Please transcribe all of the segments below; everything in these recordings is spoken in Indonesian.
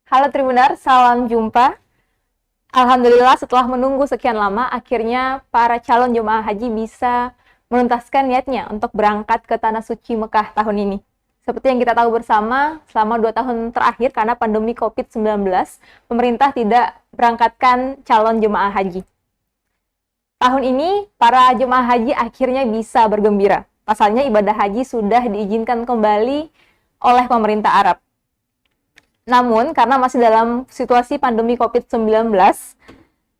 Halo Tribunar, salam jumpa. Alhamdulillah setelah menunggu sekian lama, akhirnya para calon jemaah haji bisa menuntaskan niatnya untuk berangkat ke Tanah Suci Mekah tahun ini. Seperti yang kita tahu bersama, selama 2 tahun terakhir karena pandemi COVID-19, pemerintah tidak berangkatkan calon jemaah haji. Tahun ini, para jemaah haji akhirnya bisa bergembira. Pasalnya ibadah haji sudah diizinkan kembali oleh pemerintah Arab. Namun, karena masih dalam situasi pandemi COVID-19,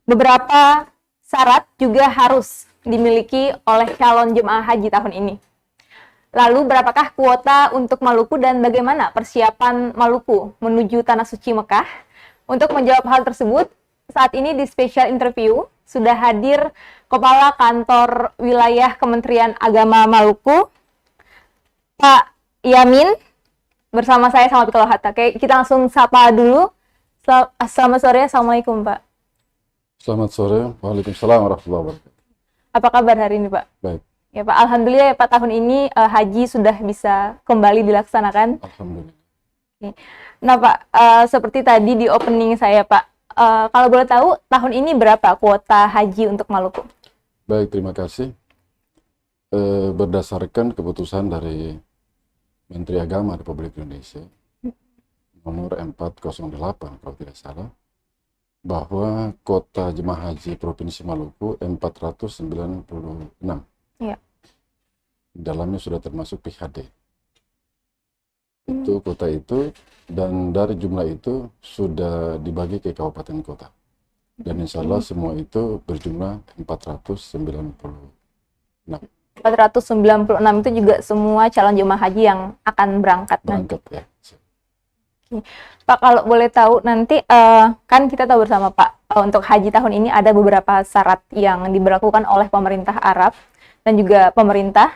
beberapa syarat juga harus dimiliki oleh calon jemaah haji tahun ini. Lalu, berapakah kuota untuk Maluku dan bagaimana persiapan Maluku menuju Tanah Suci Mekah? Untuk menjawab hal tersebut, saat ini di special interview sudah hadir Kepala Kantor Wilayah Kementerian Agama Maluku, Pak Yamin, bersama saya sama Pikalo Hatta. Oke, kita langsung sapa dulu. Selamat sore, Assalamualaikum Pak. Selamat sore, Waalaikumsalam warahmatullahi wabarakatuh. Apa kabar hari ini Pak? Baik. Ya Pak, Alhamdulillah ya Pak, tahun ini haji sudah bisa kembali dilaksanakan. Alhamdulillah. Oke. Nah Pak, seperti tadi di opening saya Pak, kalau boleh tahu tahun ini berapa kuota haji untuk Maluku? Baik, terima kasih. Berdasarkan keputusan dari Menteri Agama Republik Indonesia nomor 408 kalau tidak salah, bahwa kota jemaah haji Provinsi Maluku 496. Iya. Dalamnya sudah termasuk PHD. Itu kota itu, dan dari jumlah itu sudah dibagi ke kabupaten kota. Dan insya Allah semua itu berjumlah 496. 496 itu juga semua calon jemaah haji yang akan berangkat nanti. Ya. Pak, kalau boleh tahu nanti kan kita tahu bersama Pak, untuk haji tahun ini ada beberapa syarat yang diberlakukan oleh pemerintah Arab dan juga pemerintah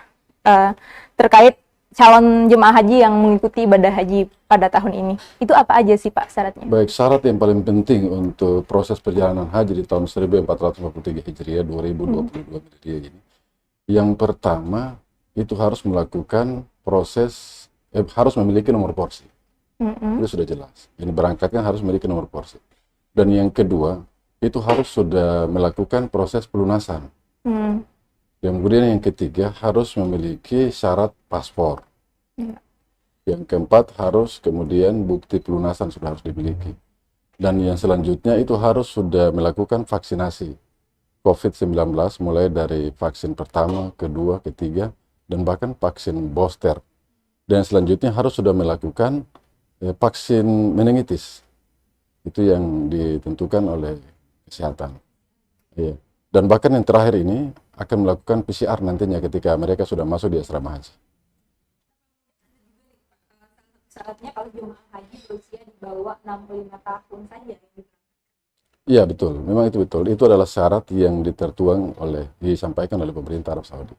terkait calon jemaah haji yang mengikuti ibadah haji pada tahun ini. Itu apa aja sih Pak syaratnya? Baik, syarat yang paling penting untuk proses perjalanan haji di tahun 1443 Hijriah 2022 Hijriah ini, yang pertama itu harus melakukan proses, harus memiliki nomor porsi. Itu sudah jelas. Ini berangkatnya harus memiliki nomor porsi. Dan yang kedua, itu harus sudah melakukan proses pelunasan. Yang kemudian yang ketiga, harus memiliki syarat paspor. Yang keempat, harus kemudian bukti pelunasan sudah harus dimiliki. Dan yang selanjutnya itu harus sudah melakukan vaksinasi COVID-19, mulai dari vaksin pertama, kedua, ketiga, dan bahkan vaksin booster. Dan selanjutnya harus sudah melakukan vaksin meningitis. Itu yang ditentukan oleh kesehatan. Ya. Dan bahkan yang terakhir ini akan melakukan PCR nantinya ketika mereka sudah masuk di asrama haji. Syaratnya kalau jemaah haji berusia di bawah 65 tahun saja. Iya betul, memang itu betul. Itu adalah syarat yang disampaikan oleh pemerintah Arab Saudi,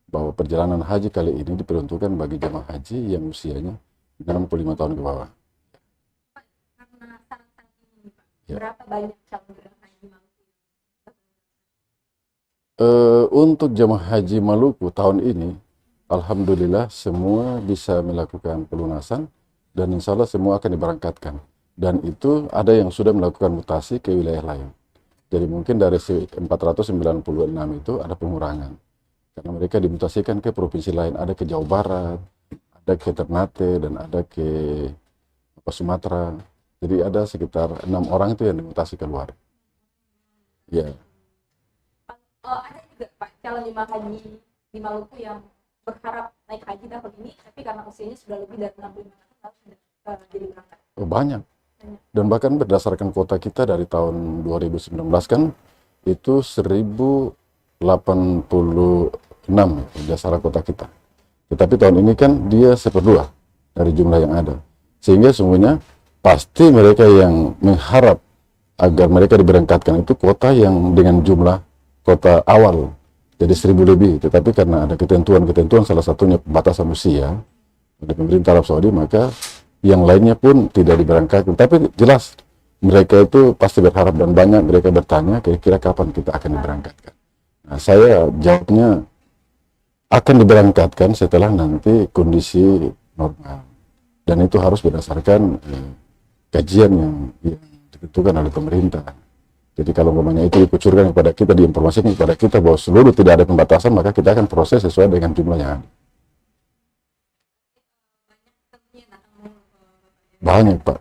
bahwa perjalanan haji kali ini diperuntukkan bagi jemaah haji yang usianya 65 tahun ke bawah. Karena syarat ini, berapa banyak calon jemaah haji Maluku? Untuk jemaah haji Maluku tahun ini, alhamdulillah semua bisa melakukan pelunasan dan insya Allah semua akan diberangkatkan. Dan itu ada yang sudah melakukan mutasi ke wilayah lain. Jadi mungkin dari 496 itu ada pengurangan. Karena mereka dimutasikan ke provinsi lain. Ada ke Jawa Barat, ada ke Ternate, dan ada ke Sumatera. Jadi ada sekitar 6 orang itu yang dimutasi keluar. Ya. Ada juga Pak calon jemaah haji di Maluku yang berharap naik haji tahun ini, tapi karena usianya sudah lebih dari 65 tahun harus jadi berangkat. Banyak. Dan bahkan berdasarkan kuota kita dari tahun 2019 kan itu 1086 berdasarkan kuota kita. Tetapi tahun ini kan dia 1/2 dari jumlah yang ada. Sehingga semuanya pasti mereka yang mengharap agar mereka diberangkatkan itu kuota yang dengan jumlah kuota awal. Jadi 1000 lebih. Tetapi karena ada ketentuan salah satunya batasan usia dari pemerintah Arab Saudi, maka yang lainnya pun tidak diberangkatkan. Tapi jelas mereka itu pasti berharap dan banyak mereka bertanya kira-kira kapan kita akan diberangkatkan. Nah, saya jawabnya akan diberangkatkan setelah nanti kondisi normal. Dan itu harus berdasarkan kajian yang ditentukan oleh pemerintah. Jadi kalau umpamanya itu dikucurkan kepada kita, diinformasikan kepada kita bahwa seluruh tidak ada pembatasan, maka kita akan proses sesuai dengan jumlah yang ada. Banyak, Pak.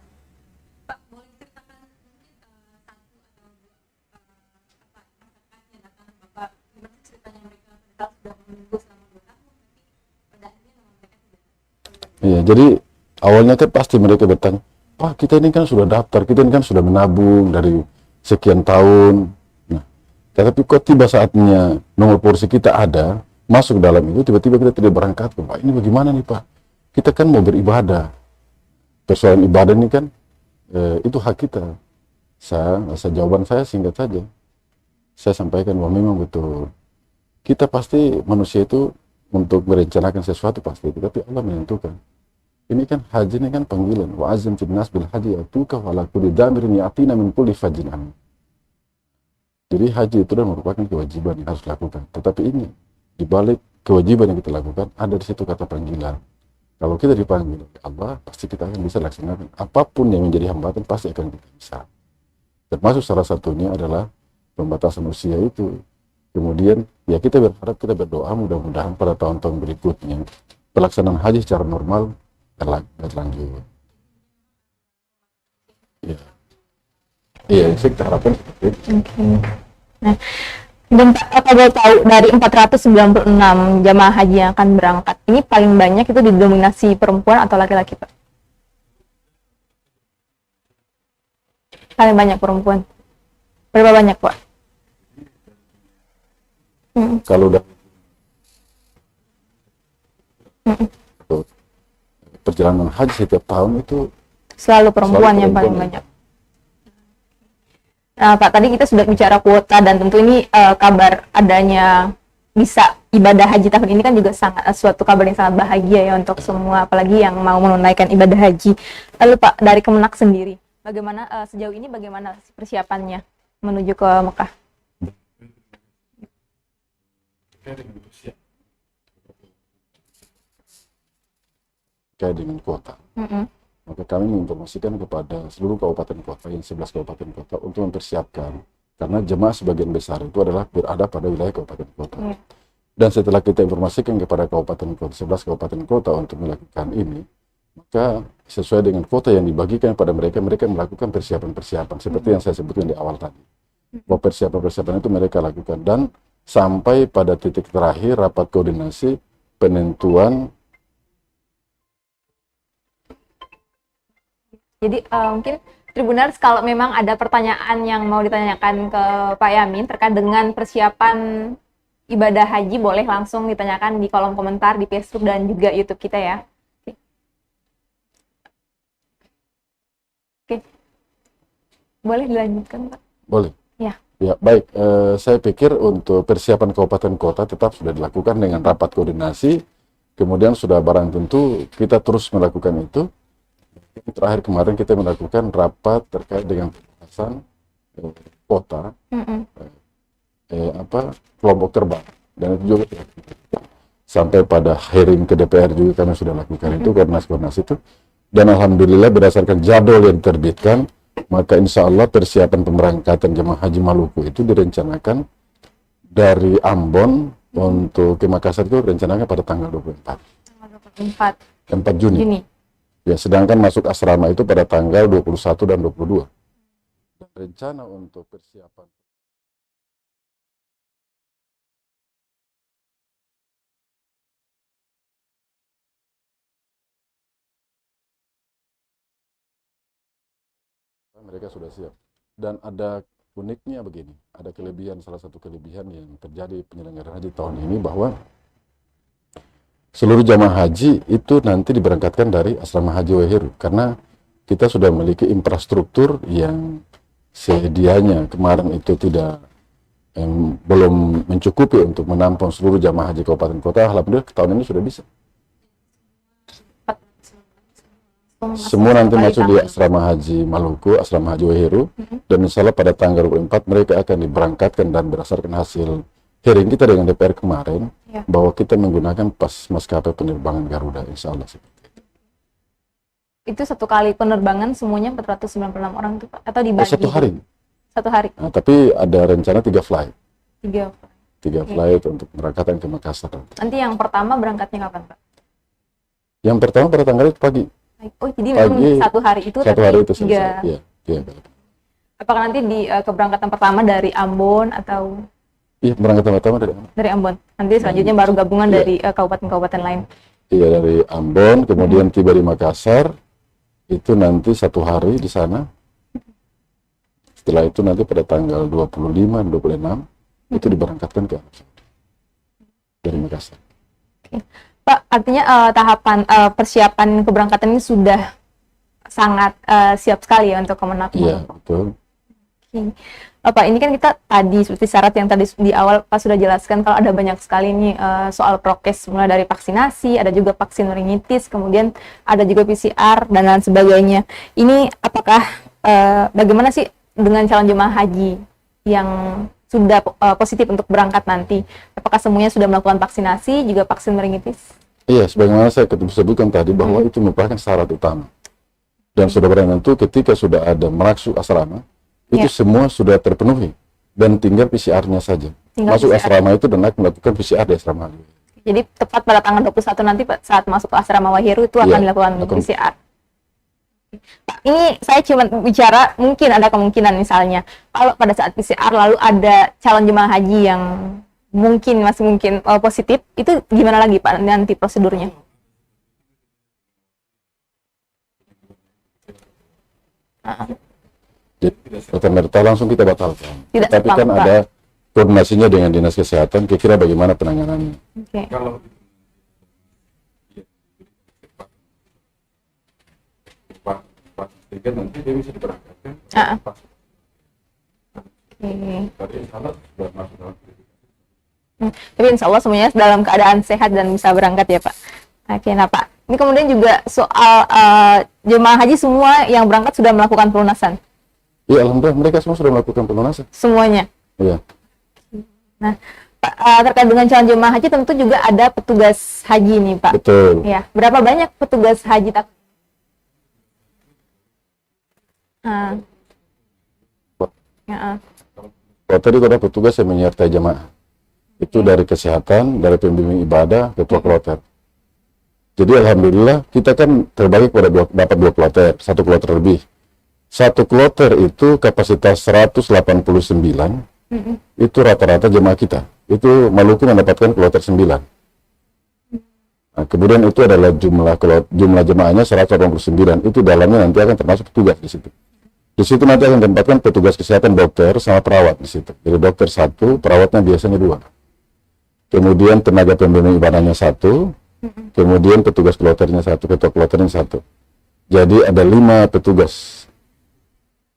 Iya, jadi awalnya kan pasti mereka bertanya, Pak, kita ini kan sudah daftar, kita ini kan sudah menabung dari sekian tahun. Nah, tetapi kok tiba saatnya nomor polisi kita ada, masuk dalam itu, tiba-tiba kita tidak berangkat. Pak, ini bagaimana nih, Pak? Kita kan mau beribadah. Persoalan ibadah ini kan, itu hak kita. Jawaban saya singkat saja. Saya sampaikan bahwa memang betul. Kita pasti, manusia itu, untuk merencanakan sesuatu pasti, tapi Allah menentukan. Ini kan haji ini kan panggilan. Wa azim fil nas bil haji atuka wa la kulli damirin yatina min kulli fajjin amin. Jadi haji itu adalah merupakan kewajiban yang harus dilakukan. Tetapi ini di balik kewajiban yang kita lakukan ada di situ kata panggilan. Kalau kita dipanggil oleh Allah, pasti kita akan bisa laksanakan. Apapun yang menjadi hambatan pasti akan kita bisa. Termasuk salah satunya adalah pembatasan usia itu. Kemudian ya kita berharap, kita berdoa mudah-mudahan pada tahun-tahun berikutnya pelaksanaan haji secara normal berlanjut. Ya, iya, kita harapkan seperti itu. Oke. Nah, dan Pak, kalau tahu dari 496 jamaah haji yang akan berangkat, ini paling banyak itu didominasi perempuan atau laki-laki, Pak? Paling banyak perempuan. Berapa banyak, Pak? Kalau udah perjalanan haji setiap tahun itu Selalu perempuan yang paling perempuan. banyak. Nah, Pak, tadi kita sudah bicara kuota dan tentu ini kabar adanya bisa ibadah haji tahun ini kan juga sangat suatu kabar yang sangat bahagia ya untuk semua, apalagi yang mau menunaikan ibadah haji. Lalu Pak, dari Kemenak sendiri, bagaimana sejauh ini bagaimana persiapannya menuju ke Mekah? Terkait dengan kuota. Maka kami menginformasikan kepada seluruh kabupaten kota, yang 11 kabupaten kota, untuk mempersiapkan, karena jemaah sebagian besar itu adalah berada pada wilayah kabupaten kota. Dan setelah kita informasikan kepada kabupaten kota, 11 kabupaten kota untuk melakukan ini, maka sesuai dengan kuota yang dibagikan pada mereka, mereka melakukan persiapan-persiapan seperti yang saya sebutkan di awal tadi. Bahwa persiapan-persiapan itu mereka lakukan, dan sampai pada titik terakhir rapat koordinasi penentuan. Jadi mungkin Tribuners, kalau memang ada pertanyaan yang mau ditanyakan ke Pak Yamin terkait dengan persiapan ibadah haji, boleh langsung ditanyakan di kolom komentar di Facebook dan juga YouTube kita ya. Oke. Boleh dilanjutkan, Pak? Boleh. Ya. Ya, baik. Saya pikir untuk persiapan kabupaten kota tetap sudah dilakukan dengan rapat koordinasi. Kemudian sudah barang tentu kita terus melakukan itu. Terakhir kemarin kita melakukan rapat terkait dengan pembahasan kota, kelompok terbang, dan itu juga sampai pada hearing ke DPR juga kami sudah lakukan itu, koordinasi itu. Dan alhamdulillah berdasarkan jadwal yang diterbitkan, maka insya Allah persiapan pemberangkatan jemaah haji Maluku itu direncanakan dari Ambon untuk ke Makassar itu rencanakan pada tanggal 24. 4 Juni. Ya, sedangkan masuk asrama itu pada tanggal 21 dan 22. Dan rencana untuk persiapan mereka sudah siap. Dan ada uniknya begini, ada kelebihan, salah satu kelebihan yang terjadi penyelenggaraan haji tahun ini bahwa seluruh jamaah haji itu nanti diberangkatkan dari asrama haji Weheru, karena kita sudah memiliki infrastruktur yang sedianya kemarin itu belum mencukupi untuk menampung seluruh jamaah haji kabupaten kota. Alhamdulillah tahun ini sudah bisa. Semua nanti masuk di asrama haji Maluku, asrama haji Weheru, dan insya Allah pada tanggal 24 mereka akan diberangkatkan, dan berdasarkan hasil hearing kita dengan DPR kemarin, bahwa kita menggunakan maskapai penerbangan Garuda, insya Allah seperti itu. Itu satu kali penerbangan semuanya 496 orang tuh Pak? Atau Oh, dibagi? satu hari. Satu hari? Nah, tapi ada rencana 3 flight. 3. 3 flight untuk keberangkatan ke Makassar. Nanti yang pertama berangkatnya kapan Pak? Yang pertama pada tanggal itu pagi. Oh, jadi memang Pagi, satu hari itu Satu tapi hari itu selesai. 3. Iya, iya. Apakah nanti di keberangkatan pertama dari Ambon atau Iya, keberangkatan pertama dari Ambon? Nanti selanjutnya baru gabungan Iya. dari kabupaten-kabupaten lain. Iya, dari Ambon, kemudian tiba di Makassar. Itu nanti 1 hari di sana. Setelah itu nanti pada tanggal 25, 26 itu diberangkatkan ke Arab Saudi dari Makassar. Pak, artinya tahapan persiapan keberangkatan ini sudah sangat siap sekali ya untuk Kemenak. Iya, betul. Oke. Pak, ini kan kita tadi seperti syarat yang tadi di awal Pak sudah jelaskan kalau ada banyak sekali nih soal prokes, mulai dari vaksinasi, ada juga vaksin meningitis, kemudian ada juga PCR dan lain sebagainya. Ini apakah bagaimana sih dengan calon jemaah haji yang sudah positif untuk berangkat nanti? Apakah semuanya sudah melakukan vaksinasi, juga vaksin meningitis? Iya, sebagaimana saya sebutkan tadi bahwa itu merupakan syarat utama. Dan sudah barang tentu ketika sudah ada masuk asrama, itu semua sudah terpenuhi dan tinggal PCR-nya saja. Masuk PCR. asrama itu dan akan melakukan PCR di asrama. Jadi tepat pada tanggal 21 nanti Pak, saat masuk ke asrama Wahiru itu akan dilakukan PCR. Pak, ini saya cuma bicara mungkin ada kemungkinan misalnya kalau pada saat PCR lalu ada calon jemaah haji yang masih mungkin positif, itu gimana lagi Pak nanti prosedurnya? Jadi serta-merta langsung kita batalkan. Tidak Tapi kan serta-merta. ada koordinasinya dengan dinas kesehatan, kira-kira bagaimana penanganannya. Oke. Kalau nanti dia bisa diberangkatkan. Tapi insya Allah semuanya dalam keadaan sehat dan bisa berangkat ya Pak. Oke, nah Pak, ini kemudian juga soal jemaah haji semua yang berangkat sudah melakukan pelunasan? Iya, alhamdulillah mereka semua sudah melakukan pelunasan. Semuanya? Iya. Nah, Pak, terkait dengan calon jemaah haji tentu juga ada petugas haji nih Pak. Betul. Ya, berapa banyak petugas haji tak? Kalau tadi itu ada petugas yang menyertai jemaah. Itu dari kesehatan, dari pembimbing ibadah, ketua kloter. Jadi alhamdulillah kita kan terbagi pada dapat 2 kloter, 1 kloter lebih. 1 kloter itu kapasitas 189, itu rata-rata jemaah kita. Itu Maluku mendapatkan kloter 9. Nah, kemudian itu adalah jumlah jemaahnya 189. Itu dalamnya nanti akan termasuk petugas di situ. Di situ nanti akan ditempatkan petugas kesehatan dokter sama perawat di situ. Jadi dokter 1, perawatnya biasanya 2. Kemudian tenaga pembimbing ibadahnya 1, kemudian petugas kloternya 1, ketua kloternya 1. Jadi ada 5 petugas.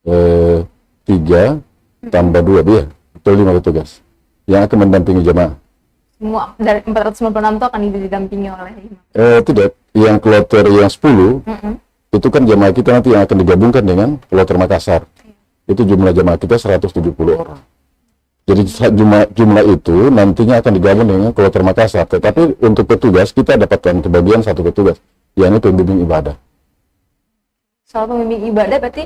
3 tambah 2 dia, itu 5 petugas yang akan mendampingi jemaah. Semua dari 496 itu akan didampingi oleh Tidak, yang kloter yang 10 itu kan jemaah kita nanti yang akan digabungkan dengan kloter Makassar. Itu jumlah jemaah kita 170 orang. Jadi jumlah itu nantinya akan digabung dengan kloter Makassar. Tetapi untuk petugas kita dapatkan kebagian 1 petugas, yakni pembimbing ibadah. Soal pembimbing ibadah berarti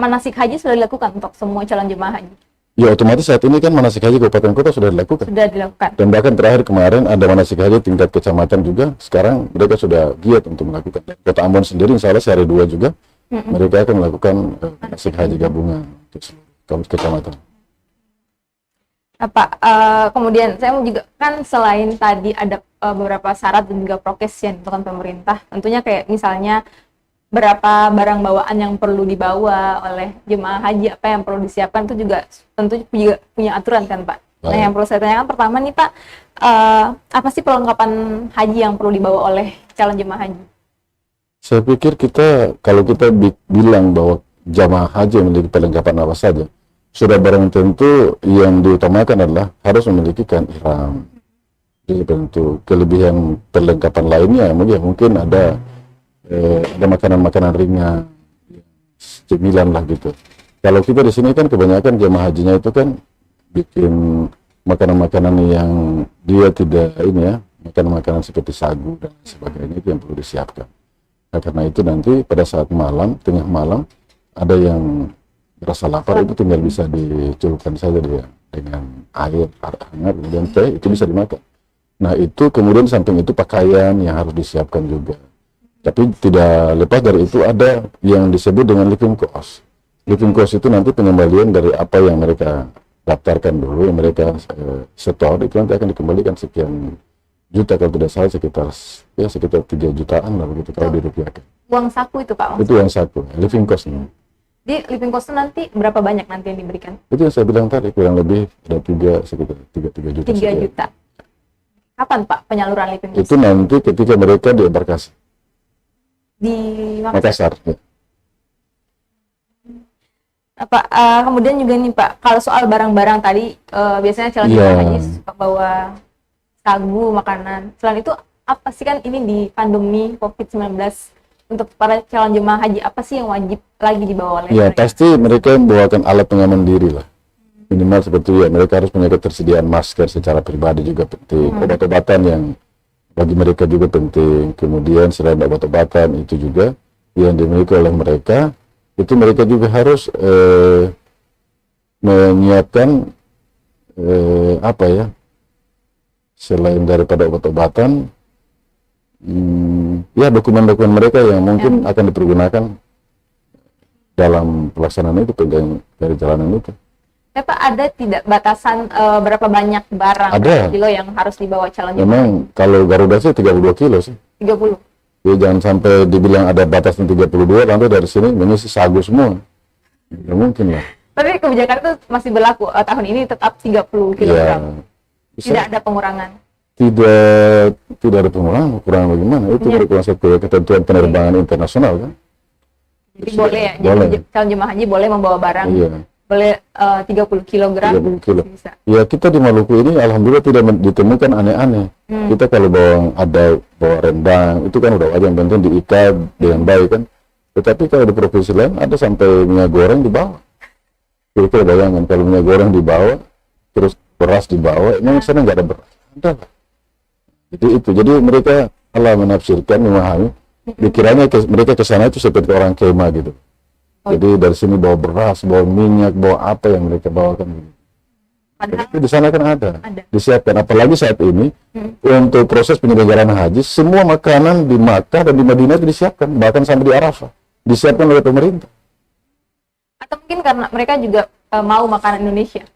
manasik haji sudah dilakukan untuk semua calon jemaah haji? Ya otomatis saat ini kan manasik haji kabupaten kota sudah dilakukan. Sudah dilakukan. Dan bahkan terakhir kemarin ada manasik haji tingkat kecamatan juga. Sekarang mereka sudah giat untuk melakukan. Kota Ambon sendiri insya Allah sehari 2 juga mereka akan melakukan manasik haji gabungan untuk seluruh kecamatan. Kemudian saya mau juga kan selain tadi ada beberapa syarat dan juga prokes yang ditentukan pemerintah, tentunya kayak misalnya berapa barang bawaan yang perlu dibawa oleh jemaah haji, apa yang perlu disiapkan itu juga tentu juga punya aturan kan Pak. Nah yang perlu saya tanyakan pertama nih Pak, apa sih perlengkapan haji yang perlu dibawa oleh calon jemaah haji? Saya pikir kalau kita bilang bahwa jemaah haji memiliki perlengkapan apa saja, sudah barang tentu yang diutamakan adalah harus memiliki kain ihram. Jadi tentu kelebihan perlengkapan lainnya mungkin ada makanan-makanan ringan, cemilan lah gitu. Kalau kita di sini kan kebanyakan jemaah hajinya itu kan bikin makanan-makanan yang dia tidak makanan-makanan seperti sagu dan sebagainya itu yang perlu disiapkan. Nah, karena itu nanti pada saat malam, tengah malam, ada yang rasa lapar itu tinggal bisa dicelupkan saja dia dengan air hangat, kemudian teh itu bisa dimakan. Nah itu kemudian samping itu pakaian yang harus disiapkan juga. Tapi tidak lepas dari itu ada yang disebut dengan living cost. Living cost itu nanti pengembalian dari apa yang mereka daftarkan dulu, yang mereka setor, itu nanti akan dikembalikan sekian juta, kalau tidak salah sekitar 3 jutaan lah begitu kalau dirupiahkan. Uang saku itu Pak? Itu yang satu, living cost-nya. Di living cost nanti berapa banyak nanti yang diberikan? Itu yang saya bilang tadi, kurang lebih ada sekitar 3 juta. 3 juta. Kapan Pak penyaluran living cost? Itu nanti ketika mereka di embarkasi. Di Makassar. Ya. Pak, kemudian juga nih Pak, kalau soal barang-barang tadi, biasanya calon jemaah haji suka bawa sagu, makanan. Selain itu, apa sih, kan ini di pandemi COVID-19, untuk para calon jemaah haji, apa sih yang wajib lagi dibawa oleh Ya, mereka? pasti mereka membawakan alat pengaman diri lah. Minimal seperti ya, mereka harus punya ketersediaan masker secara pribadi juga penting. Obat-obatan yang bagi mereka juga penting. Kemudian selain obat-obatan itu juga yang dimiliki oleh mereka, itu mereka juga harus menyiapkan apa ya, selain daripada obat-obatan, ya dokumen-dokumen mereka yang mungkin akan dipergunakan dalam pelaksanaan itu, dari jalanan itu. Ya Pak, ada tidak batasan berapa banyak barang Ada. kilo yang harus dibawa calon jemaah? Memang kalau Garuda sih 32 kilo sih. 30. Ya, jangan sampai dibilang ada batasan 32, nanti dari sini mengisi sagu semua. Nggak mungkin lah. Tapi kebijakan itu masih berlaku, tahun ini tetap 30 kg. Ya, Tidak ada pengurangan. tidak ada pengurangan bagaimana? Itu merupakan satu ketentuan penerbangan internasional kan? Jadi boleh ya, Boleh. jadi calon jemaah haji boleh membawa barang, Iya. boleh 30 kg. 30 kilo. Bisa. Ya, kita di Maluku ini alhamdulillah tidak ditemukan aneh-aneh. Kita kalau bawa rendang, itu kan udah wajar, yang penting diikat dengan baik kan. Tetapi kalau di provinsi lain ada sampai minyak goreng dibawa. Kira-kira bayangkan kalau minyak goreng dibawa, terus beras dibawa, emang sana nggak ada beras. Ada lah. Jadi mereka Allah menafsirkan, memahami, dikiranya mereka ke sana itu seperti orang kemah gitu. Jadi dari sini bawa beras, bawa minyak, bawa apa yang mereka bawakan gitu. Padahal Tapi di sana kan ada, ada. disiapkan. Apalagi saat ini untuk proses penyelenggaraan haji, semua makanan di Makkah dan di Madinah itu disiapkan, bahkan sampai di Arafah disiapkan oleh pemerintah. Atau mungkin karena mereka juga mau makanan Indonesia.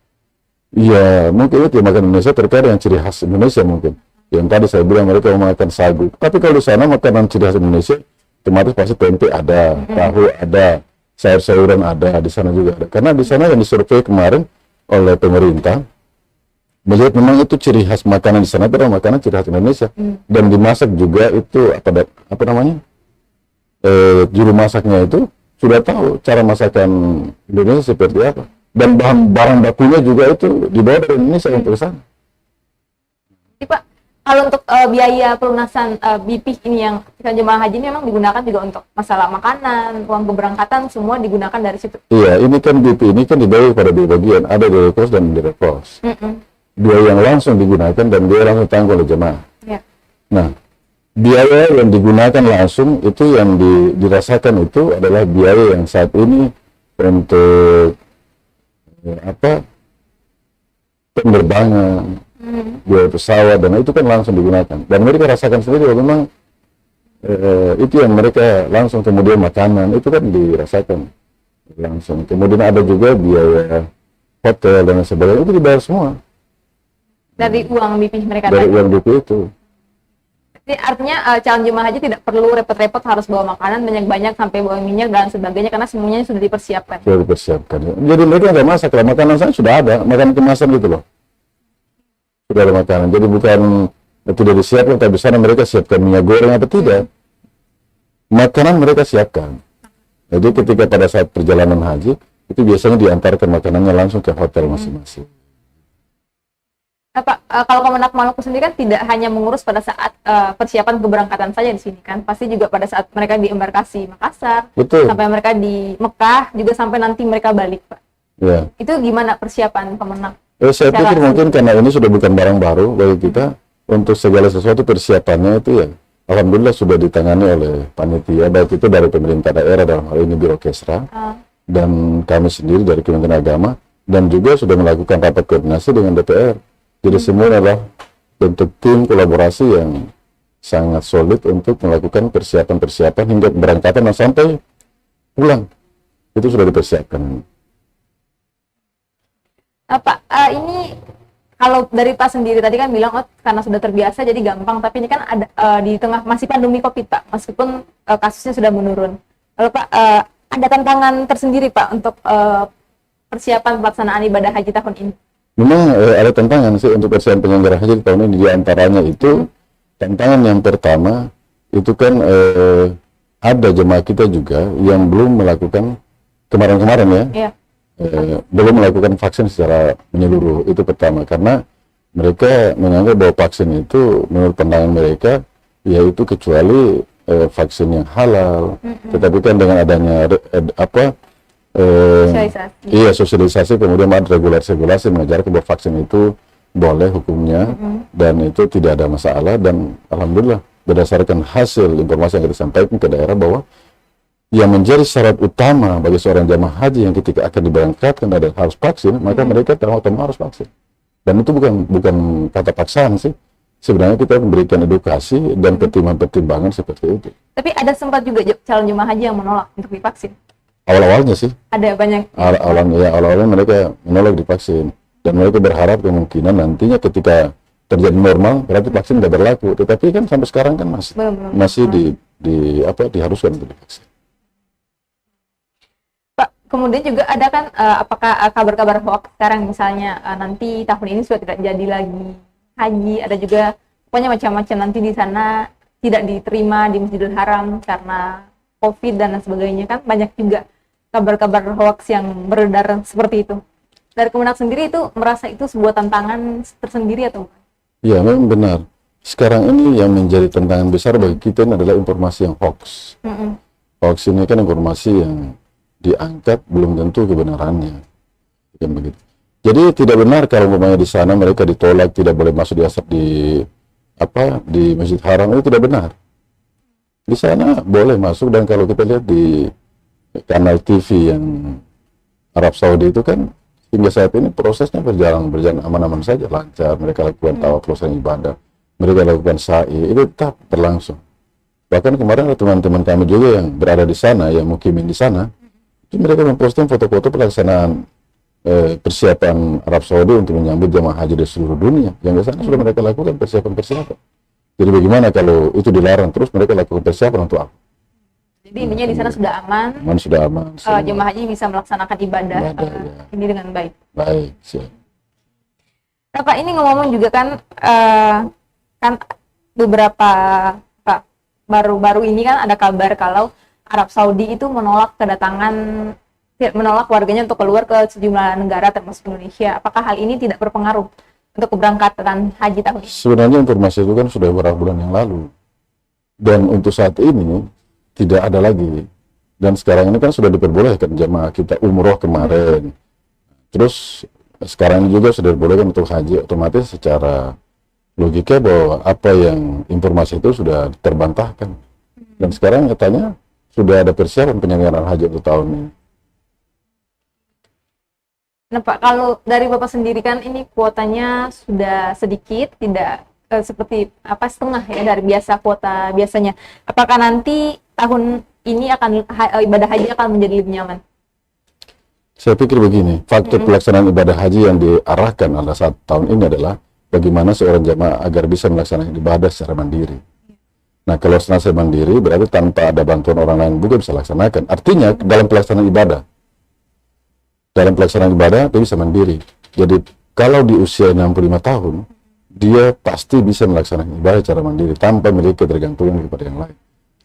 Iya, mungkin itu makan Indonesia terkait dengan ciri khas Indonesia mungkin. Yang tadi saya bilang mereka mau makan sagu. Tapi kalau di sana makanan ciri khas Indonesia, otomatis pasti tempe ada, tahu ada, sayur-sayuran ada, di sana juga ada. Karena di sana yang disurvei kemarin oleh pemerintah, melihat memang itu ciri khas makanan di sana itu adalah makanan ciri khas Indonesia. Dan dimasak juga itu apa namanya? Juru masaknya itu sudah tahu cara masakan Indonesia seperti apa. Dan barang bakunya juga itu dibawa dari Indonesia untuk ke sana. Jadi Pak, kalau untuk biaya pelunasan BP ini yang calon jemaah haji ini memang digunakan juga untuk masalah makanan, uang keberangkatan, semua digunakan dari situ. Iya, ini kan BP ini kan dibagi pada dua bagian, ada direct cost dan indirect cost. Dua yang langsung digunakan dan dia langsung tanggung oleh jemaah. Ya. Nah, biaya yang digunakan langsung itu yang dirasakan itu adalah biaya yang saat ini untuk penerbangan, biaya pesawat, dan itu kan langsung digunakan. Dan mereka rasakan sendiri bahwa memang itu yang mereka langsung, kemudian makanan itu kan dirasakan langsung. Kemudian ada juga biaya hotel dan sebagainya, itu dibayar semua Dari uang BP mereka dari tadi. uang BP itu. Jadi artinya calon jemaah haji tidak perlu repot-repot harus bawa makanan banyak-banyak sampai bawa minyak dan sebagainya, karena semuanya sudah dipersiapkan. Sudah dipersiapkan. Jadi mereka nggak masak lah, makanan saya sudah ada, makanan kemasan gitu loh. Sudah ada makanan. Jadi bukan tidak disiapkan, tapi sana mereka siapkan minyak goreng apa tidak. Makanan mereka siapkan. Jadi ketika pada saat perjalanan haji, itu biasanya diantarkan makanannya langsung ke hotel masing-masing. Pak, kalau Kemenak Maluku sendiri kan tidak hanya mengurus pada saat persiapan keberangkatan saja di sini kan, pasti juga pada saat mereka di embarkasi Makassar, Betul. sampai mereka di Mekah, juga sampai nanti mereka balik, Pak. Ya. Itu gimana persiapan Kemenak? Saya Secara pikir mungkin karena ini sudah bukan barang baru bagi kita, untuk segala sesuatu persiapannya itu ya alhamdulillah sudah ditangani oleh panitia, baik itu dari pemerintah daerah dalam hal ini Biro Kesra, dan kami sendiri dari Kementerian Agama, dan juga sudah melakukan rapat koordinasi dengan DPR. Jadi semua adalah bentuk tim kolaborasi yang sangat solid untuk melakukan persiapan-persiapan hingga keberangkatan dan sampai pulang. Itu sudah dipersiapkan. Pak, ini kalau dari Pak sendiri tadi kan bilang, oh karena sudah terbiasa jadi gampang, tapi ini kan ada di tengah masih pandemi COVID, Pak, meskipun kasusnya sudah menurun. Lalu Pak, ada tantangan tersendiri Pak untuk persiapan pelaksanaan ibadah haji tahun ini? Memang ada tantangan sih untuk persiapan penyelenggara haji di tahun ini. Di antaranya itu tantangan yang pertama itu kan ada jemaah kita juga yang belum melakukan kemarin-kemarin ya. Iya. Belum melakukan vaksin secara menyeluruh. Itu pertama, karena mereka menganggap bahwa vaksin itu menurut pandangan mereka yaitu kecuali vaksin yang halal. Tetapi kan dengan adanya sosialisasi, kemudian ada regulasi mengajarkan bahwa vaksin itu boleh hukumnya dan itu tidak ada masalah. Dan alhamdulillah berdasarkan hasil informasi yang kita sampaikan ke daerah bahwa yang menjadi syarat utama bagi seorang jamaah haji yang ketika akan diberangkatkan adalah harus vaksin, maka mereka terutama harus vaksin. Dan itu bukan kata paksaan sih. Sebenarnya kita memberikan edukasi dan pertimbangan-pertimbangan seperti itu. Tapi ada sempat juga calon jemaah haji yang menolak untuk divaksin? Awal-awalnya sih. Ada banyak? Awal-awalnya mereka menolak divaksin. Dan mereka berharap kemungkinan nantinya ketika terjadi normal, berarti vaksin tidak berlaku. Tetapi kan sampai sekarang kan masih diharuskan untuk divaksin. Pak, kemudian juga ada kan apakah kabar-kabar hoax sekarang misalnya nanti tahun ini sudah tidak jadi lagi haji, ada juga pokoknya macam-macam nanti di sana tidak diterima di Masjidil Haram karena COVID dan sebagainya, kan banyak juga kabar-kabar hoax yang beredar seperti itu. Dari Kemenak sendiri itu merasa itu sebuah tantangan tersendiri atau bukan? Ya, memang benar. Sekarang ini yang menjadi tantangan besar bagi kita adalah informasi yang hoax. Hoax ini kan informasi yang diangkat belum tentu kebenarannya, kan begitu. Jadi tidak benar kalau umpamanya di sana mereka ditolak, tidak boleh masuk di Masjid Haram, itu tidak benar. Di sana boleh masuk, dan kalau kita lihat di kanal TV yang Arab Saudi itu kan hingga saat ini prosesnya berjalan aman-aman saja, lancar. Mereka lakukan tawaf pelaksanaan ibadah, mereka lakukan sa'i, itu tetap berlangsung. Bahkan kemarin ada teman-teman kami juga yang berada di sana, yang mukimin di sana, itu mereka memposting foto-foto pelaksanaan persiapan Arab Saudi untuk menyambut jamaah haji di seluruh dunia. Yang di sana sudah mereka lakukan persiapan. Jadi bagaimana kalau itu dilarang terus mereka lakukan persiapan untuk apa? Jadi intinya di sana sudah aman. Sudah aman. Jemaah haji bisa melaksanakan ibadah ini dengan baik. Baik, siap. Nah, Pak, ini ngomong juga kan kan beberapa baru-baru ini kan ada kabar kalau Arab Saudi itu menolak warganya untuk keluar ke sejumlah negara termasuk Indonesia. Apakah hal ini tidak berpengaruh untuk keberangkatan haji tahun ini? Sebenarnya informasi itu kan sudah beberapa bulan yang lalu. Dan untuk saat ini tidak ada lagi. Dan sekarang ini kan sudah diperbolehkan jamaah kita umroh kemarin. Terus sekarang ini juga sudah diperbolehkan untuk haji, otomatis secara logika bahwa apa yang informasi itu sudah terbantahkan. Dan sekarang katanya sudah ada persiapan penyelenggaraan haji untuk tahun ini. Nah Pak, kalau dari Bapak sendiri kan ini kuotanya sudah sedikit, tidak seperti setengah ya dari kuota biasanya. Apakah nanti tahun ini ibadah haji akan menjadi lebih nyaman? Saya pikir begini, faktor pelaksanaan ibadah haji yang diarahkan pada saat tahun ini adalah bagaimana seorang jamaah agar bisa melaksanakan ibadah secara mandiri. Nah, kalau secara mandiri berarti tanpa ada bantuan orang lain juga bisa laksanakan. Artinya dalam pelaksanaan ibadah dia bisa mandiri. Jadi kalau di usia 65 tahun dia pasti bisa melaksanakan ibadah secara mandiri tanpa memiliki ketergantungan kepada yang lain.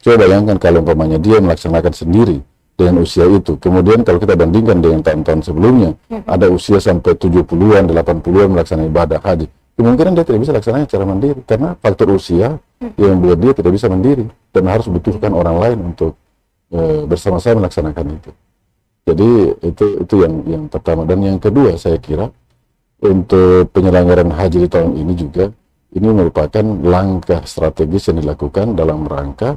Coba bayangkan kalau umpamanya dia melaksanakan sendiri dengan usia itu, kemudian kalau kita bandingkan dengan tahun-tahun sebelumnya, ada usia sampai 70-an, 80-an melaksanakan ibadah haji, kemungkinan dia tidak bisa laksanakan secara mandiri karena faktor usia yang membuat dia tidak bisa mandiri dan harus membutuhkan orang lain untuk bersama-sama melaksanakan itu. Jadi itu yang pertama. Dan yang kedua, saya kira untuk penyelenggaraan haji di tahun ini juga ini merupakan langkah strategis yang dilakukan dalam rangka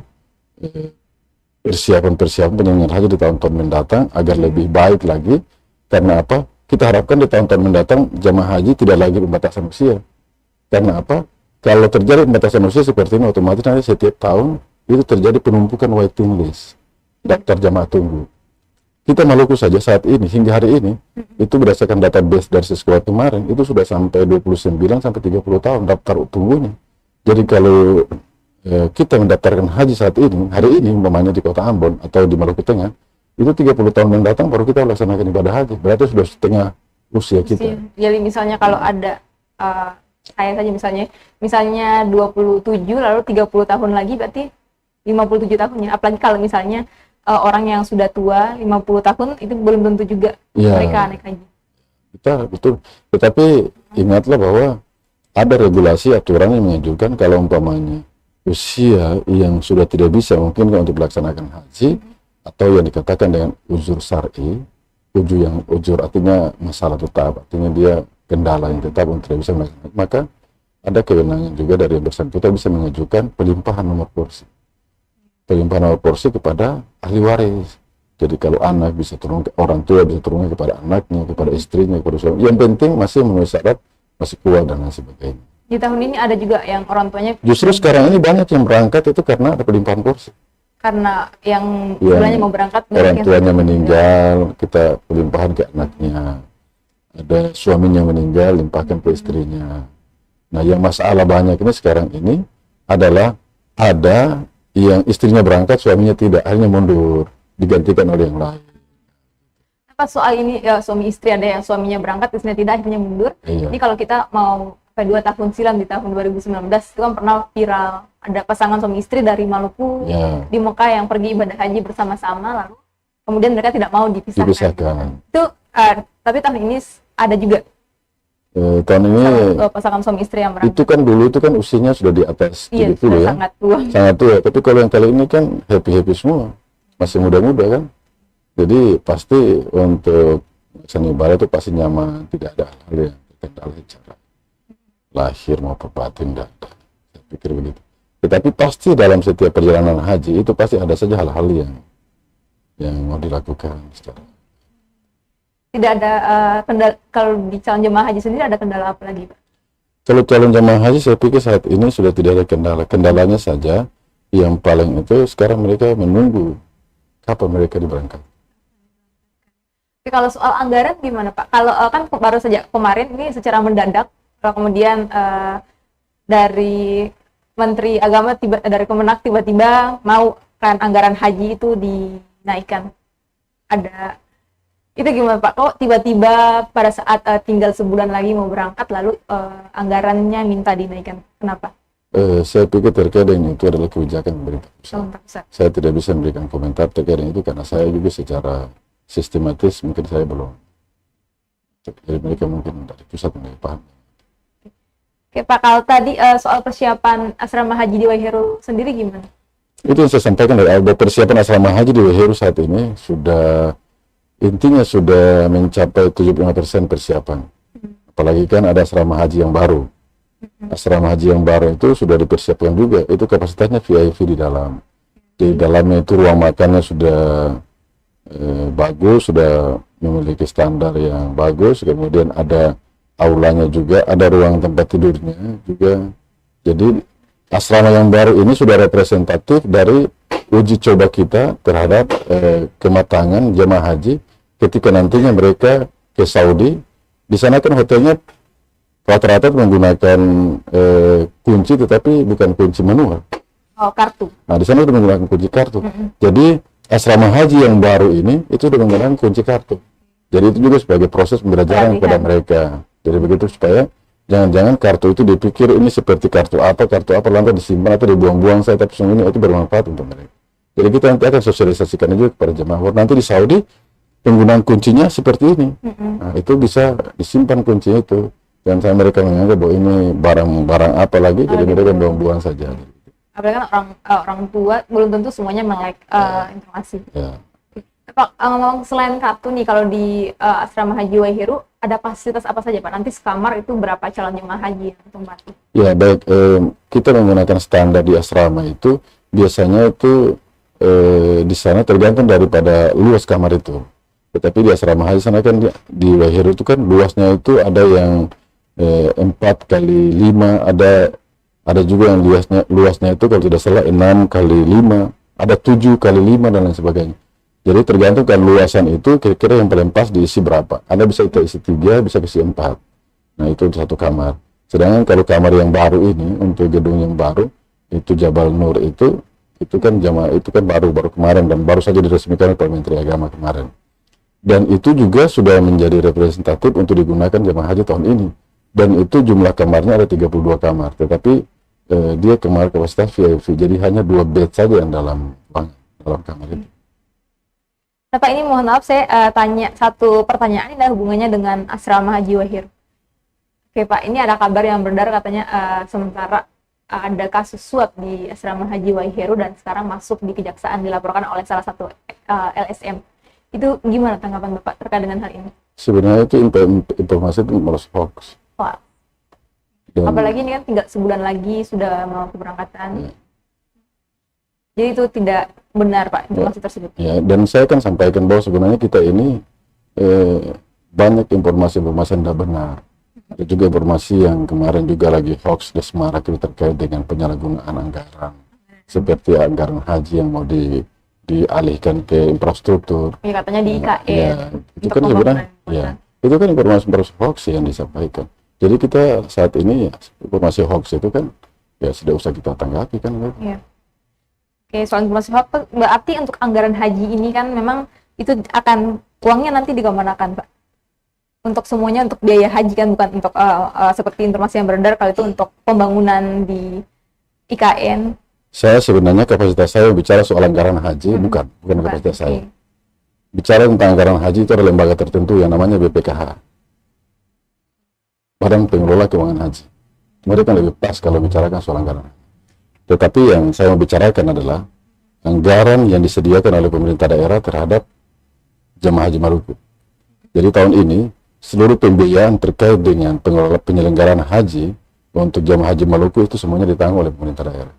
persiapan penyelenggaraan haji di tahun-tahun mendatang agar lebih baik lagi. Karena apa? Kita harapkan di tahun-tahun mendatang jamaah haji tidak lagi pembatasan usia. Karena apa? Kalau terjadi pembatasan usia seperti ini, otomatis nanti setiap tahun itu terjadi penumpukan waiting list, daftar jamaah tunggu. Kita Maluku saja saat ini, hingga hari ini, itu berdasarkan database dari Siswa kemarin, itu sudah sampai 29 sampai 30 tahun daftar tunggunya. Jadi kalau kita mendaftarkan haji saat ini, hari ini, umpamanya di Kota Ambon atau di Maluku Tengah, itu 30 tahun mendatang baru kita laksanakan ibadah haji. Berarti sudah setengah usia kita. Jadi misalnya kalau ada saya saja misalnya 27 lalu 30 tahun lagi berarti 57 tahunnya. Apalagi kalau misalnya orang yang sudah tua 50 tahun itu belum tentu juga mereka naik haji. Betul. Tetapi ingatlah bahwa ada regulasi aturan yang mengajukan kalau umpamanya usia yang sudah tidak bisa mungkin untuk melaksanakan haji atau yang dikatakan dengan uzur syar'i, uzur artinya masalah tetap, artinya dia kendala yang tetap untuk tidak bisa melaksanakan, maka ada kewenangan juga dari yang bersangkutan bisa mengajukan pelimpahan nomor porsi kepada ahli waris. Jadi kalau anak bisa turun, orang tua bisa turun kepada anaknya, kepada istrinya, kepada suami. Yang penting masih memenuhi syarat, masih kuat dan lain sebagainya. Di tahun ini ada juga yang orang tuanya justru sekarang ini banyak yang berangkat itu karena ada pelimpahan porsi. Karena yang sebenarnya mau berangkat orang tuanya meninggal, kita pelimpahan ke anaknya. Ada suaminya meninggal, limpahkan ke istrinya. Nah, yang masalah banyak ini sekarang ini adalah ada yang istrinya berangkat, suaminya tidak, akhirnya mundur, digantikan oleh yang lain. Apa soal ini suami istri ada yang suaminya berangkat, istrinya tidak, akhirnya mundur. Iya. Ini kalau kita mau 2 tahun silam di tahun 2019 itu kan pernah viral, ada pasangan suami istri dari Maluku di Mekah yang pergi ibadah haji bersama-sama, lalu kemudian mereka tidak mau dipisahkan. Itu tapi tahun ini ada juga tahun ini pasangan suami istri yang berangkat. Itu kan dulu itu kan usianya sudah di atas 70 ya. Sangat tua. Sangat tua. Tapi kalau yang kali ini kan happy semua. Masih muda-muda kan. Jadi pasti untuk seni ibadah itu pasti nyaman, tidak ada hal yang terkendala secara lahir maupun batin, tidak ada. Saya pikir begitu. Tetapi pasti dalam setiap perjalanan haji itu pasti ada saja hal-hal yang mau dilakukan secara. Tidak ada kendala. Kalau di calon jemaah haji sendiri ada kendala apa lagi, Pak? Kalau calon jemaah haji saya pikir saat ini sudah tidak ada kendala. Kendalanya saja yang paling itu sekarang mereka menunggu kapan mereka diberangkatkan. Tapi kalau soal anggaran gimana, Pak? Kalau kan baru saja kemarin ini secara mendadak, kemudian dari Menteri Agama dari Kemenak tiba-tiba mau kan anggaran haji itu dinaikkan. Ada itu gimana, Pak? Kok tiba-tiba pada saat tinggal sebulan lagi mau berangkat lalu anggarannya minta dinaikkan? Kenapa? Saya pikir terkait dengan itu adalah kebijakan pemerintah pusat. Saya tidak bisa memberikan komentar terkait dengan itu karena saya juga secara sistematis mungkin saya belum. Jadi mereka mungkin dari pusat mereka paham. Oke Pak, kalau tadi soal persiapan asrama haji di Waiheru sendiri gimana? Itu yang saya sampaikan dari awal, persiapan asrama haji di Waiheru saat ini sudah intinya sudah mencapai 75% persiapan. Apalagi kan ada asrama haji yang baru. Asrama haji yang baru itu sudah dipersiapkan juga, itu kapasitasnya VIP di dalam. Di dalamnya itu ruang makannya sudah bagus, sudah memiliki standar yang bagus, kemudian ada aulanya juga, ada ruang tempat tidurnya juga. Jadi asrama yang baru ini sudah representatif dari uji coba kita terhadap kematangan jemaah haji ketika nantinya mereka ke Saudi. Di sana kan hotelnya rata-rata menggunakan kunci, tetapi bukan kunci manual. Oh, kartu. Nah, di sana sudah menggunakan kunci kartu. Jadi asrama haji yang baru ini itu sudah menggunakan kunci kartu. Jadi itu juga sebagai proses pembelajaran kepada mereka. Jadi begitu supaya jangan-jangan kartu itu dipikir ini seperti kartu apa lantas disimpan atau dibuang-buang saya, tapi sesungguhnya itu bermanfaat untuk mereka. Jadi kita nanti akan sosialisasikan juga kepada jemaah. Nanti di Saudi penggunaan kuncinya seperti ini. Nah, itu bisa disimpan kuncinya itu. Dan saya mereka menganggap bahwa ini barang-barang apa lagi, jadi mereka buang-buang saja. Apalagi kan orang tua belum tentu semuanya melek informasi. Ya. Pak, ngomong selain kartu nih, kalau di asrama haji Waiheru ada fasilitas apa saja, Pak? Nanti sekamar itu berapa calon jemaah haji yang tempati? Ya baik, kita menggunakan standar di asrama itu biasanya itu di sana tergantung daripada luas kamar itu. Tetapi di asrama haji sana kan di Waihir itu kan luasnya itu ada yang 4 kali 5, ada juga yang luasnya itu kalau tidak salah 6 kali 5, ada 7 kali 5 dan lain sebagainya. Jadi tergantung kan luasan itu kira-kira yang paling pas diisi berapa. Anda bisa kita isi 3, bisa isi 4. Nah itu satu kamar. Sedangkan kalau kamar yang baru ini untuk gedung yang baru itu Jabal Nur itu kan jamaah itu kan baru kemarin dan baru saja diresmikan oleh Menteri Agama kemarin. Dan itu juga sudah menjadi representatif untuk digunakan jamaah haji tahun ini. Dan itu jumlah kamarnya ada 32 kamar, tetapi dia kamar kapasitas VIP. Jadi hanya 2 bed saja yang dalam kamar itu. Nah, Pak, ini mohon maaf saya tanya satu pertanyaan, ini ada hubungannya dengan asrama Haji Waihir. Oke Pak, ini ada kabar yang beredar katanya sementara ada kasus suap di asrama Haji Waihir dan sekarang masuk di kejaksaan dilaporkan oleh salah satu LSM. Itu gimana tanggapan Bapak terkait dengan hal ini? Sebenarnya itu informasi itu malah hoax. Wah. Apalagi ini kan tinggal sebulan lagi sudah mau keberangkatan. Jadi itu tidak benar Pak informasi tersebut. Ya, dan saya kan sampaikan bahwa sebenarnya kita ini banyak informasi-informasi yang tidak benar. Ada juga informasi yang kemarin juga lagi hoax di Semarak itu terkait dengan penyalahgunaan anggaran, seperti anggaran haji yang mau dialihkan ke infrastruktur. Ya, katanya di IKN. Ya, itu kan sebenarnya, itu kan informasi hoax yang disampaikan. Jadi kita saat ini ya, informasi hoax itu kan ya sudah usah kita tanggapi kan. Ya. Oke, soal informasi hoax berarti untuk anggaran haji ini kan memang itu akan uangnya nanti dikemanakan Pak? Untuk semuanya, untuk biaya haji kan, bukan untuk seperti informasi yang beredar kalau itu untuk pembangunan di IKN. Saya sebenarnya kapasitas saya bicara soal anggaran haji bukan kapasitas saya. Bicara tentang anggaran haji itu ada lembaga tertentu yang namanya BPKH, Badan Pengelola Keuangan Haji. Mereka lebih pas kalau bicarakan soal anggaran. Tetapi yang saya mau bicarakan adalah anggaran yang disediakan oleh pemerintah daerah terhadap jemaah haji Maluku. Jadi tahun ini seluruh pembiayaan terkait dengan penyelenggaraan haji untuk jemaah haji Maluku itu semuanya ditanggung oleh pemerintah daerah.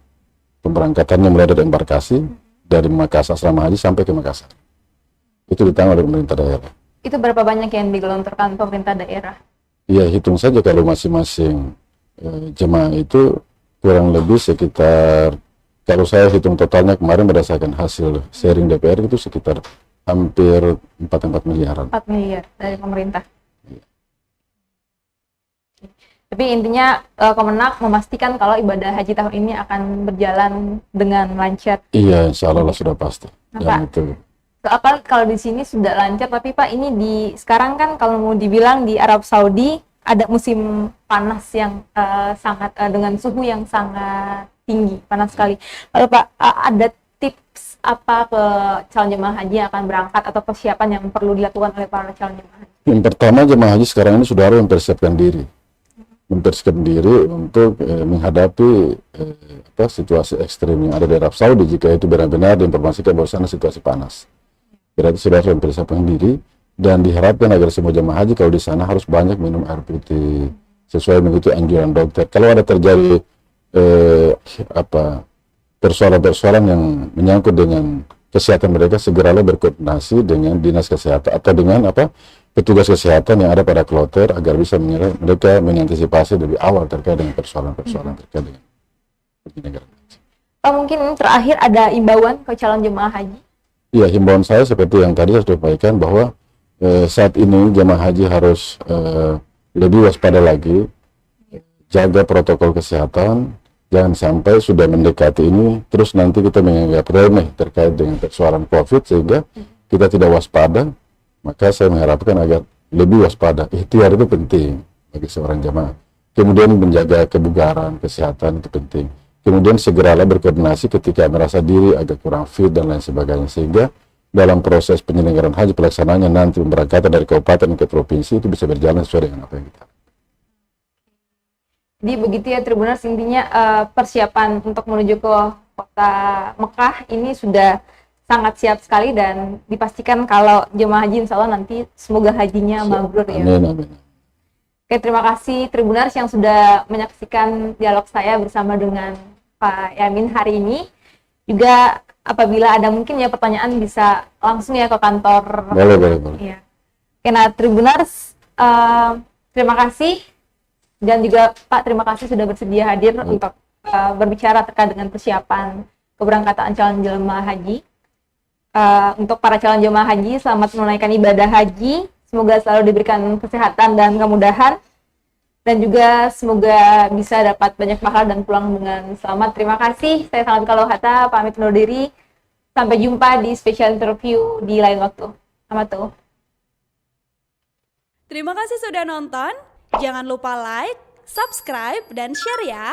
Pemberangkatannya mulai dari embarkasi dari Makassar asrama haji sampai ke Makassar. Itu ditanggung oleh pemerintah daerah. Itu berapa banyak yang digelontorkan pemerintah daerah? Iya, hitung saja kalau masing-masing jemaah itu kurang lebih sekitar, kalau saya hitung totalnya kemarin berdasarkan hasil sharing DPR itu sekitar hampir 4 miliaran. 4 miliar dari pemerintah. Tapi intinya Kemenak memastikan kalau ibadah haji tahun ini akan berjalan dengan lancar. Iya, insya Allah sudah pasti. Nah, Pak, itu. Apa kalau di sini sudah lancar, tapi Pak ini sekarang kan kalau mau dibilang di Arab Saudi ada musim panas yang sangat dengan suhu yang sangat tinggi, panas sekali. Lalu Pak, ada tips apa ke calon jemaah haji yang akan berangkat atau persiapan yang perlu dilakukan oleh para calon jemaah haji? Yang pertama, jemaah haji sekarang ini sudah harus mempersiapkan diri untuk menghadapi situasi ekstrim yang ada di Arab Saudi. Jika itu benar-benar diinformasikan bahwa sana situasi panas, berarti sudah harus mempersiapkan diri, dan diharapkan agar semua jemaah haji kalau di sana harus banyak minum air putih sesuai mengikuti anjuran dokter. Kalau ada terjadi persoalan-persoalan yang menyangkut dengan kesehatan mereka, segeralah berkoordinasi dengan dinas kesehatan atau dengan petugas kesehatan yang ada pada kloter agar bisa mereka mengantisipasi lebih awal terkait dengan persoalan-persoalan terkait dengan penyelenggaraan haji. Pak, mungkin terakhir ada imbauan ke calon jemaah haji? Ya, himbauan saya seperti yang tadi saya sudah sampaikan bahwa saat ini jemaah haji harus lebih waspada lagi, jaga protokol kesehatan, jangan sampai sudah mendekati ini terus nanti kita menganggap remeh terkait dengan persoalan COVID sehingga kita tidak waspada. Maka saya mengharapkan agar lebih waspada. Ikhtiar itu penting bagi seorang jamaah. Kemudian menjaga kebugaran, kesehatan itu penting. Kemudian segeralah berkoordinasi ketika merasa diri agak kurang fit dan lain sebagainya. Sehingga dalam proses penyelenggaraan haji pelaksanaannya nanti pemberangkatan dari kabupaten ke provinsi itu bisa berjalan sesuai dengan apa yang kita. Jadi begitu ya Tribuners, intinya persiapan untuk menuju ke kota Mekah ini sudah sangat siap sekali dan dipastikan kalau jemaah haji insya Allah nanti semoga hajinya mabrur ya. Amin, amin. Oke, terima kasih Tribuners yang sudah menyaksikan dialog saya bersama dengan Pak Yamin hari ini. Juga apabila ada mungkin ya pertanyaan bisa langsung ya ke kantor. Boleh. Ya. Oke, nah Tribuners, terima kasih. Dan juga Pak, terima kasih sudah bersedia hadir untuk berbicara terkait dengan persiapan keberangkatan calon jemaah haji. Untuk para calon jemaah haji, selamat menunaikan ibadah haji. Semoga selalu diberikan kesehatan dan kemudahan. Dan juga semoga bisa dapat banyak pahala dan pulang dengan selamat. Terima kasih. Saya Sangat Kalau Hatta, pamit undur diri. Sampai jumpa di special interview di lain waktu. Selamat tuh. Terima kasih sudah nonton. Jangan lupa like, subscribe, dan share ya.